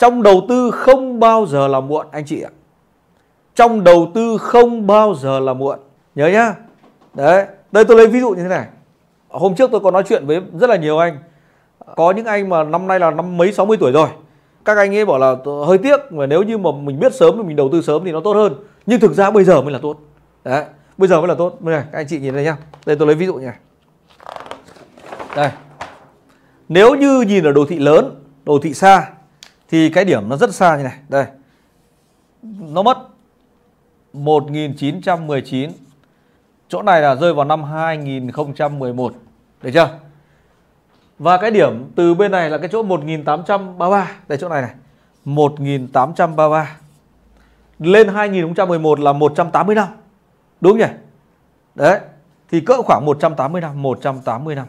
Trong đầu tư không bao giờ là muộn anh chị ạ. Trong đầu tư không bao giờ là muộn. Nhớ nhá. Đấy, đây tôi lấy ví dụ như thế này. Hôm trước tôi có nói chuyện với rất là nhiều anh. Có những anh mà năm nay là năm mấy 60 tuổi rồi. Các anh ấy bảo là hơi tiếc, mà nếu như mà mình biết sớm thì mình đầu tư sớm thì nó tốt hơn. Nhưng thực ra bây giờ mới là tốt. Đấy, bây giờ mới là tốt. Đây này, các anh chị nhìn đây nhá. Đây tôi lấy ví dụ như này. Đây. Nếu như nhìn ở đồ thị lớn, đồ thị xa thì cái điểm nó rất xa như này. Đây. Nó mất 1919. Chỗ này là rơi vào năm 2011. Được chưa? Và cái điểm từ bên này là cái chỗ 1833. Đây chỗ này này. 1833. Lên 2011 là 180 năm. Đúng nhỉ? Đấy. Thì cỡ khoảng 180 năm. 180 năm.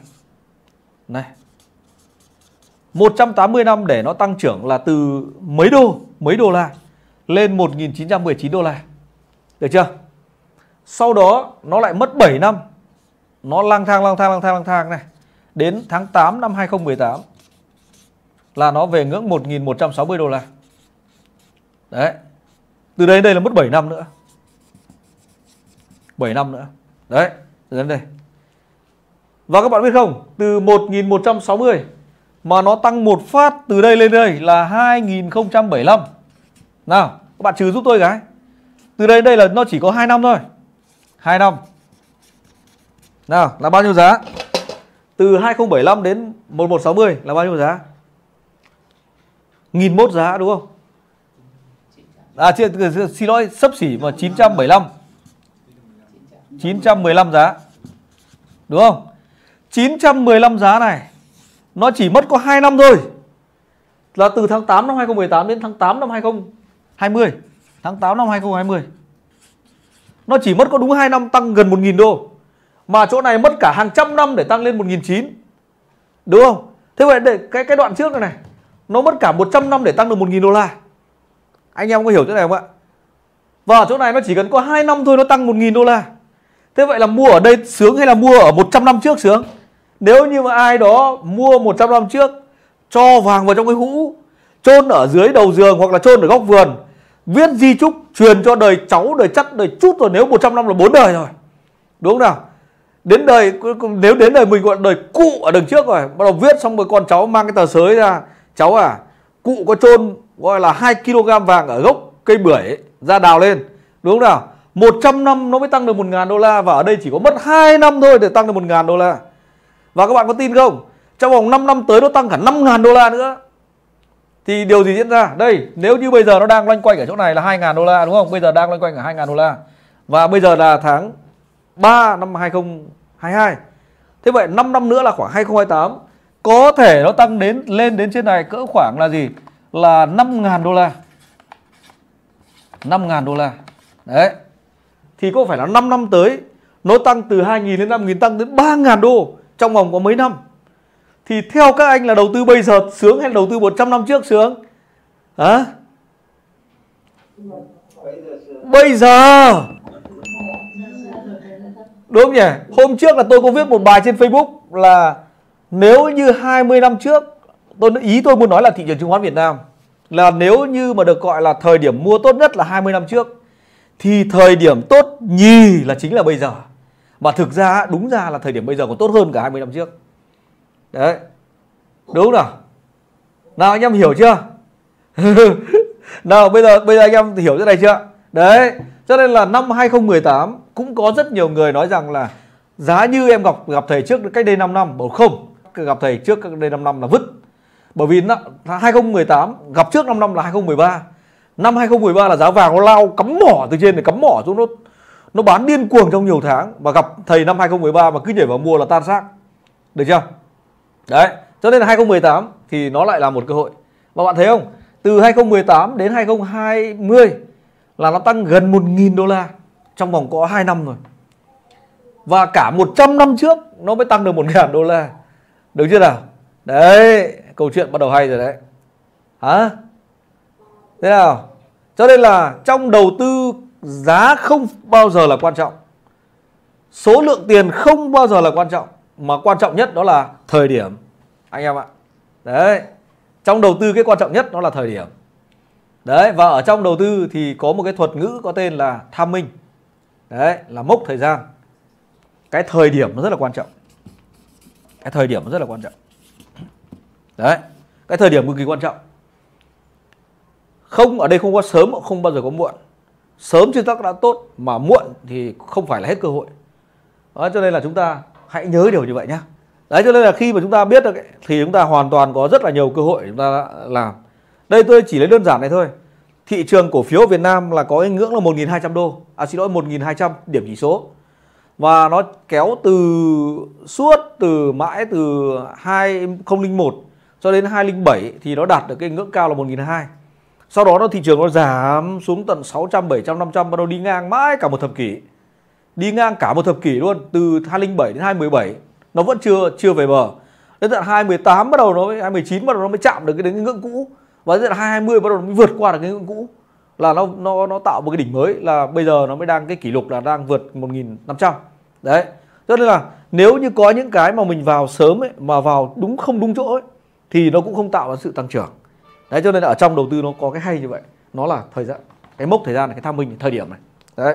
Này. 180 năm để nó tăng trưởng là từ mấy đô la lên 1919 đô la. Được chưa? Sau đó nó lại mất 7 năm. Nó lang thang này. Đến tháng 8 năm 2018 là nó về ngưỡng 1160 đô la. Đấy. Từ đây đến đây là mất 7 năm nữa. 7 năm nữa. Đấy, từ đến đây. Và các bạn biết không, từ 1160 mà nó tăng một phát từ đây lên đây là 2075. Nào, các bạn trừ giúp tôi cái. Từ đây đến đây là nó chỉ có 2 năm thôi. 2 năm. Nào, là bao nhiêu giá? Từ 2075 đến 1160 là bao nhiêu giá? 1001 giá đúng không? Xin lỗi, xấp xỉ mà 975. 915 giá. Đúng không? 915 giá này nó chỉ mất có 2 năm thôi. Là từ tháng 8 năm 2018 đến tháng 8 năm 2020. Tháng 8 năm 2020. Nó chỉ mất có đúng 2 năm tăng gần 1.000 đô. Mà chỗ này mất cả hàng trăm năm để tăng lên 1.900. Đúng không? Thế vậy để cái đoạn trước này nó mất cả 100 năm để tăng được 1.000 đô la. Anh em có hiểu chỗ này không ạ? Và ở chỗ này nó chỉ cần có 2 năm thôi nó tăng 1.000 đô la. Thế vậy là mua ở đây sướng hay là mua ở 100 năm trước sướng? Nếu như mà ai đó mua 100 năm trước, cho vàng vào trong cái hũ, chôn ở dưới đầu giường hoặc là chôn ở góc vườn, viết di chúc truyền cho đời cháu, đời chắt, đời chút, rồi nếu 100 năm là 4 đời rồi. Đúng không nào? Đến đời, nếu đến đời mình gọi đời cụ ở đằng trước rồi, bắt đầu viết xong rồi con cháu mang cái tờ sới ra, cháu à, cụ có chôn gọi là 2 kg vàng ở gốc cây bưởi ấy, ra đào lên. Đúng không nào? 100 năm nó mới tăng được 1.000 đô la. Và ở đây chỉ có mất 2 năm thôi để tăng được 1.000 đô la. Và các bạn có tin không? Trong vòng 5 năm tới nó tăng cả 5.000 đô la nữa. Thì điều gì diễn ra? Đây, nếu như bây giờ nó đang loanh quanh ở chỗ này là 2.000 đô la đúng không? Bây giờ đang loanh quanh ở 2.000 đô la. Và bây giờ là tháng 3 năm 2022. Thế vậy 5 năm nữa là khoảng 2028. Có thể nó tăng lên đến trên này cỡ khoảng là gì? Là 5.000 đô la. 5.000 đô la. Đấy. Thì có phải là 5 năm tới nó tăng từ 2.000 đến 5.000 tăng đến 3.000 đô trong vòng có mấy năm? Thì theo các anh là đầu tư bây giờ sướng hay là đầu tư 100 năm trước sướng? Hả? Bây giờ. Đúng không nhỉ? Hôm trước là tôi có viết một bài trên Facebook là nếu như 20 năm trước, ý tôi muốn nói là thị trường chứng khoán Việt Nam, là nếu như mà được gọi là thời điểm mua tốt nhất là 20 năm trước, thì thời điểm tốt nhì là chính là bây giờ. Mà thực ra đúng ra là thời điểm bây giờ còn tốt hơn cả 20 năm trước. Đấy. Đúng không nào? Nào anh em hiểu chưa? Nào bây giờ anh em hiểu cái này chưa? Đấy. Cho nên là năm 2018 cũng có rất nhiều người nói rằng là giá như em gặp thầy trước cách đây 5 năm. Bảo không, gặp thầy trước cách đây 5 năm là vứt. Bởi vì 2018 gặp trước 5 năm là 2013. Năm 2013 là giá vàng nó lao cắm mỏ từ trên để cắm mỏ xuống, nó bán điên cuồng trong nhiều tháng. Và gặp thầy năm 2013 mà cứ nhảy vào mua là tan xác. Được chưa? Đấy. Cho nên là 2018 thì nó lại là một cơ hội. Và bạn thấy không? Từ 2018 đến 2020 là nó tăng gần 1.000 đô la trong vòng có 2 năm rồi. Và cả 100 năm trước nó mới tăng được 1.000 đô la. Được chưa nào? Đấy, câu chuyện bắt đầu hay rồi đấy. Hả? Thế nào? Cho nên là trong đầu tư giá không bao giờ là quan trọng. Số lượng tiền không bao giờ là quan trọng. Mà quan trọng nhất đó là thời điểm. Anh em ạ. Đấy. Trong đầu tư cái quan trọng nhất đó là thời điểm. Đấy, và ở trong đầu tư thì có một cái thuật ngữ có tên là timing. Đấy, là mốc thời gian. Cái thời điểm nó rất là quan trọng. Cái thời điểm nó rất là quan trọng. Đấy, cái thời điểm cực kỳ quan trọng. Không, ở đây không có sớm, không bao giờ có muộn. Sớm chưa chắc đã tốt, mà muộn thì không phải là hết cơ hội. Đó, cho nên là chúng ta hãy nhớ điều như vậy nhé. Đấy, cho nên là khi mà chúng ta biết được ấy, thì chúng ta hoàn toàn có rất là nhiều cơ hội để chúng ta làm. Đây tôi chỉ lấy đơn giản này thôi. Thị trường cổ phiếu Việt Nam là có cái ngưỡng là 1.200 đô. À xin lỗi, 1.200 điểm chỉ số. Và nó kéo từ mãi từ 2001 cho đến 2007 thì nó đạt được cái ngưỡng cao là 1.200. Sau đó thị trường nó giảm xuống tận 600, 700, 500, bắt đầu đi ngang mãi cả một thập kỷ. Đi ngang cả một thập kỷ luôn, từ 2007 đến 2017 nó vẫn chưa về bờ. Đến tận 2018 bắt đầu nó 2019 bắt đầu nó mới chạm được cái đến cái ngưỡng cũ. Và đến tận 2020 bắt đầu nó mới vượt qua được cái ngưỡng cũ. Là nó tạo một cái đỉnh mới, là bây giờ nó mới đang cái kỷ lục là đang vượt 1.500. Đấy. Cho nên là nếu như có những cái mà mình vào sớm ấy, mà vào không đúng chỗ ấy, thì nó cũng không tạo ra sự tăng trưởng. Đấy, cho nên là ở trong đầu tư nó có cái hay như vậy. Nó là thời gian, cái mốc thời gian này, cái timing, thời điểm này. Đấy.